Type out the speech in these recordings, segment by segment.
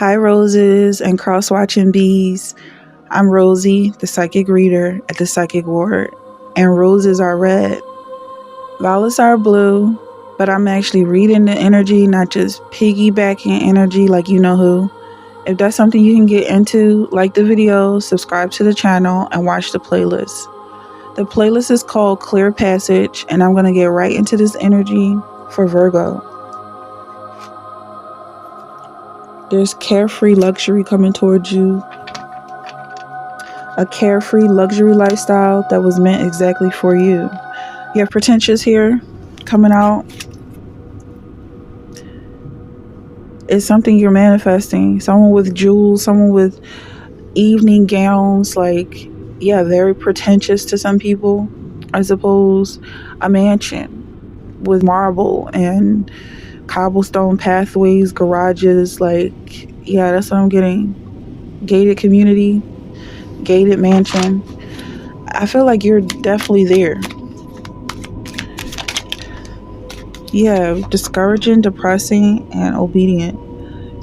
Hi, roses and cross-watching bees. I'm Rosie, the psychic reader at the Psychic Ward, and roses are red. Violets are blue, but I'm actually reading the energy, not just piggybacking energy like you know who. If that's something you can get into, like the video, subscribe to the channel, and watch the playlist. The playlist is called Clear Passage, and I'm going to get right into this energy for Virgo. There's carefree luxury coming towards you. A carefree luxury lifestyle that was meant exactly for you. You have pretentious here coming out. It's something you're manifesting. Someone with jewels, someone with evening gowns, like, yeah, very pretentious to some people, I suppose. A mansion with marble and cobblestone pathways, garages, like, yeah, that's what I'm getting. Gated community, gated mansion. I feel like you're definitely there. Yeah, discouraging, depressing, and obedient.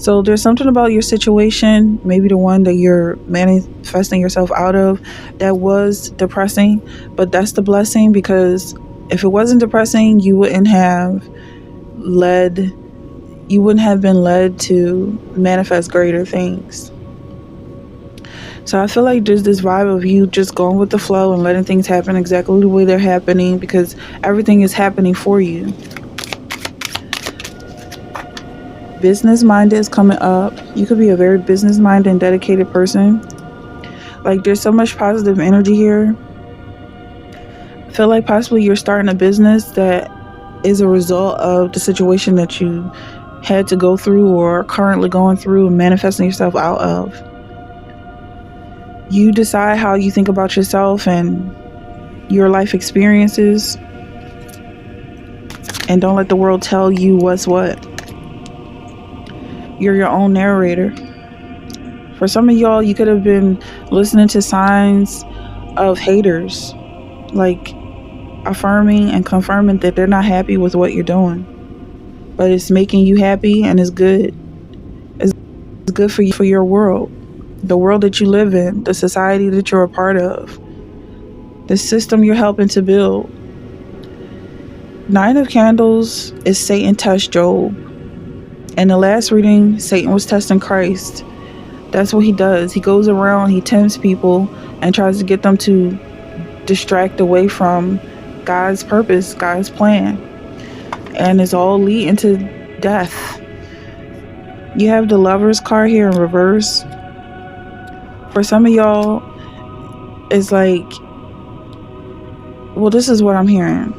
So there's something about your situation, maybe the one that you're manifesting yourself out of, that was depressing, but that's the blessing, because if it wasn't depressing, you wouldn't have been led to manifest greater things. So I feel like there's this vibe of you just going with the flow and letting things happen exactly the way they're happening, because everything is happening for you. Business minded is coming up. You could be a very business minded and dedicated person. Like, there's so much positive energy here. I feel like possibly you're starting a business that is a result of the situation that you had to go through or are currently going through and manifesting yourself out of. You decide how you think about yourself and your life experiences, and don't let the world tell you what's what. You're your own narrator. For some of y'all, you could have been listening to signs of haters, like affirming and confirming that they're not happy with what you're doing, but it's making you happy and it's good. It's good for you, for your world, the world that you live in, the society that you're a part of, the system you're helping to build. Nine of Candles is Satan test Job. In the last reading, Satan was testing Christ. That's what he does. He goes around, he tempts people and tries to get them to distract away from God's purpose, God's plan. And it's all leading to death. You have the Lover's card here in reverse. For some of y'all, it's like, well, this is what I'm hearing.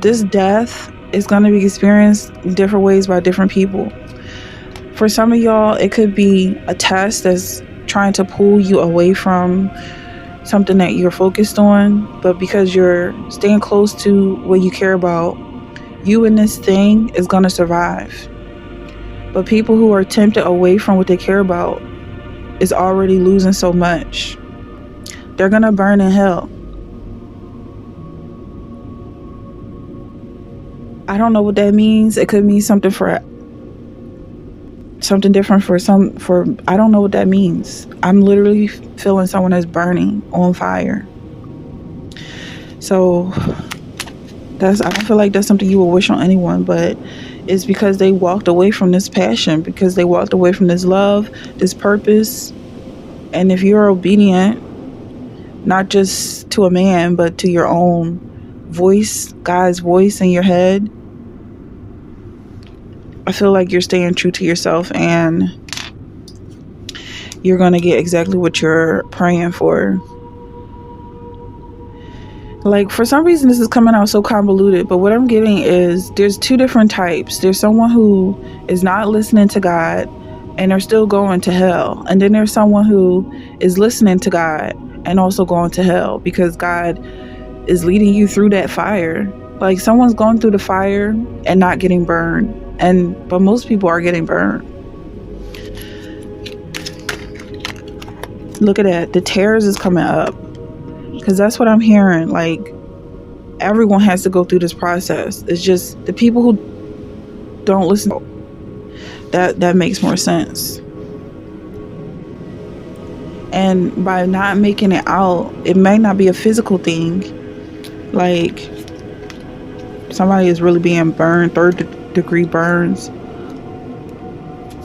This death is going to be experienced different ways by different people. For some of y'all, it could be a test that's trying to pull you away from something that you're focused on, but because you're staying close to what you care about, you and this thing is going to survive. But people who are tempted away from what they care about is already losing so much. They're going to burn in hell. I don't know what that means. It could mean something different for I don't know what that means. I'm literally feeling someone that's burning on fire. So I don't feel like that's something you would wish on anyone, but it's because they walked away from this passion, because they walked away from this love, this purpose. And if you're obedient, not just to a man, but to your own voice, God's voice in your head, I feel like you're staying true to yourself and you're going to get exactly what you're praying for. Like, for some reason, this is coming out so convoluted, but what I'm getting is there's two different types. There's someone who is not listening to God and they're still going to hell. And then there's someone who is listening to God and also going to hell because God is leading you through that fire. Like, someone's going through the fire and not getting burned. But most people are getting burned. Look at that. The tears is coming up. Because that's what I'm hearing. Like, everyone has to go through this process. It's just the people who don't listen, that makes more sense. And by not making it out, it may not be a physical thing. Like, somebody is really being burned, third-degree burns.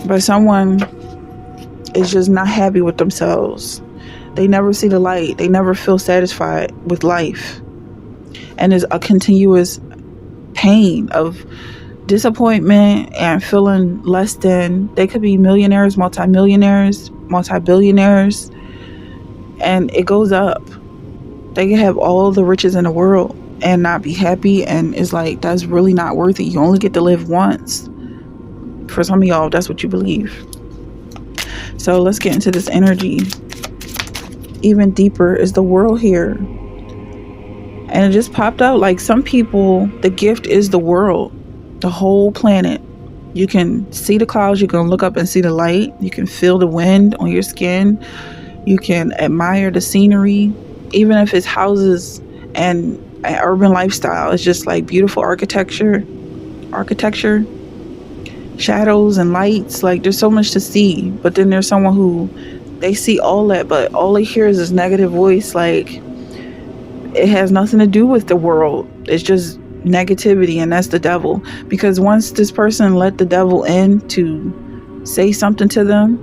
But someone is just not happy with themselves. They never see the light. They never feel satisfied with life. And it's a continuous pain of disappointment and feeling less than. They could be millionaires, multimillionaires, multi-billionaires, and it goes up. They can have all the riches in the world and not be happy, and it's like, that's really not worth it. You only get to live once. For some of y'all, that's what you believe. So let's get into this energy. Even deeper is the world here. And it just popped out. Like, some people, the gift is the world, the whole planet. You can see the clouds. You can look up and see the light. You can feel the wind on your skin. You can admire the scenery, even if it's houses and an urban lifestyle. It's just like beautiful architecture, shadows and lights. Like, there's so much to see. But then there's someone who, they see all that, but all they hear is this negative voice. Like, it has nothing to do with the world. It's just negativity, and that's the devil. Because once this person let the devil in to say something to them,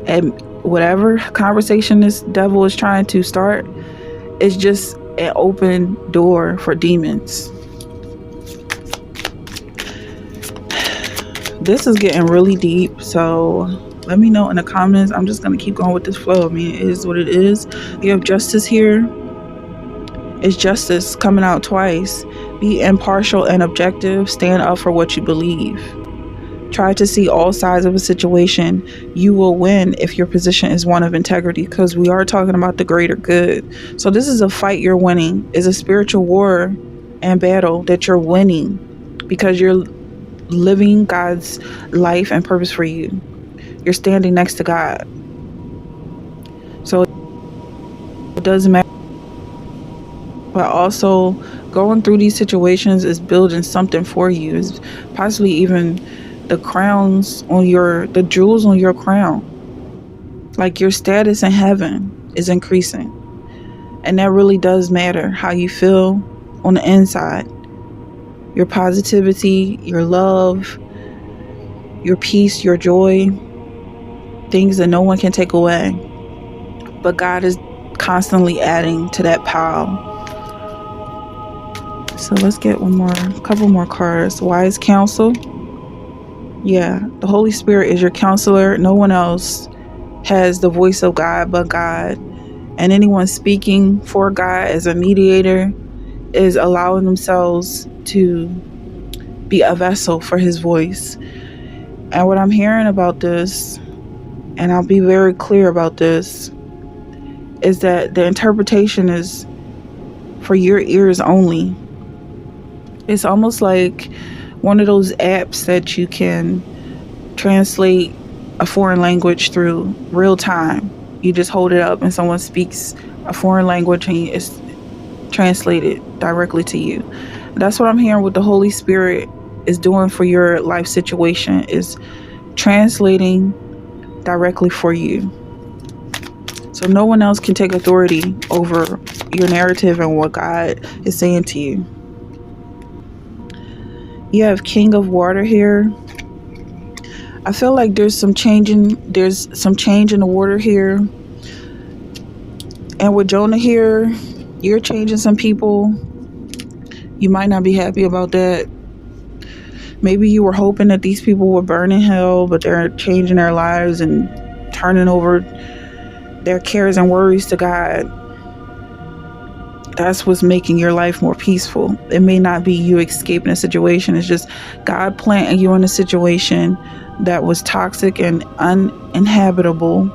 and whatever conversation this devil is trying to start, it's just an open door for demons. This is getting really deep, so let me know in the comments. I'm just going to keep going with this flow. I mean, it is what it is. You have justice here. It's justice coming out twice. Be impartial and objective. Stand up for what you believe. Try to see all sides of a situation. You will win if your position is one of integrity, because we are talking about the greater good. So this is a fight you're winning. It's a spiritual war and battle that you're winning because you're living God's life and purpose for you. You're standing next to God. So it doesn't matter. But also, going through these situations is building something for you. It's possibly even the jewels on your crown. Like, your status in heaven is increasing. And that really does matter, how you feel on the inside. Your positivity, your love, your peace, your joy. Things that no one can take away. But God is constantly adding to that pile. So let's get a couple more cards. Wise counsel. Yeah, the Holy Spirit is your counselor. No one else has the voice of God but God. And anyone speaking for God as a mediator is allowing themselves to be a vessel for his voice. And what I'm hearing about this, and I'll be very clear about this, is that the interpretation is for your ears only. It's almost like one of those apps that you can translate a foreign language through real time. You just hold it up and someone speaks a foreign language and it's translated directly to you. That's what I'm hearing what the Holy Spirit is doing for your life situation, is translating directly for you. So no one else can take authority over your narrative and what God is saying to you. You have King of Water here. I feel like there's some change in the water here. And with Jonah here, you're changing some people. You might not be happy about that. Maybe you were hoping that these people would burn in hell, but they're changing their lives and turning over their cares and worries to God. that's what's making your life more peaceful. It may not be you escaping a situation. It's just God planting you in a situation that was toxic and uninhabitable,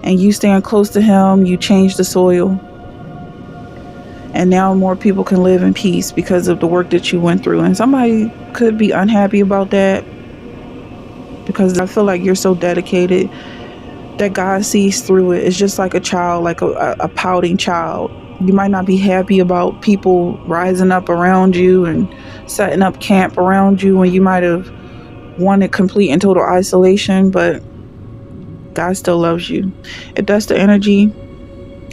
and you staying close to him, you change the soil, and now more people can live in peace because of the work that you went through. And somebody could be unhappy about that, because I feel like you're so dedicated that God sees through it. It's just like a child, like a pouting child. You might not be happy about people rising up around you and setting up camp around you when you might have wanted complete and total isolation, but God still loves you. If that's the energy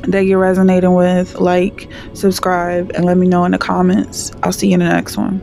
that you're resonating with, like, subscribe, and let me know in the comments. I'll see you in the next one.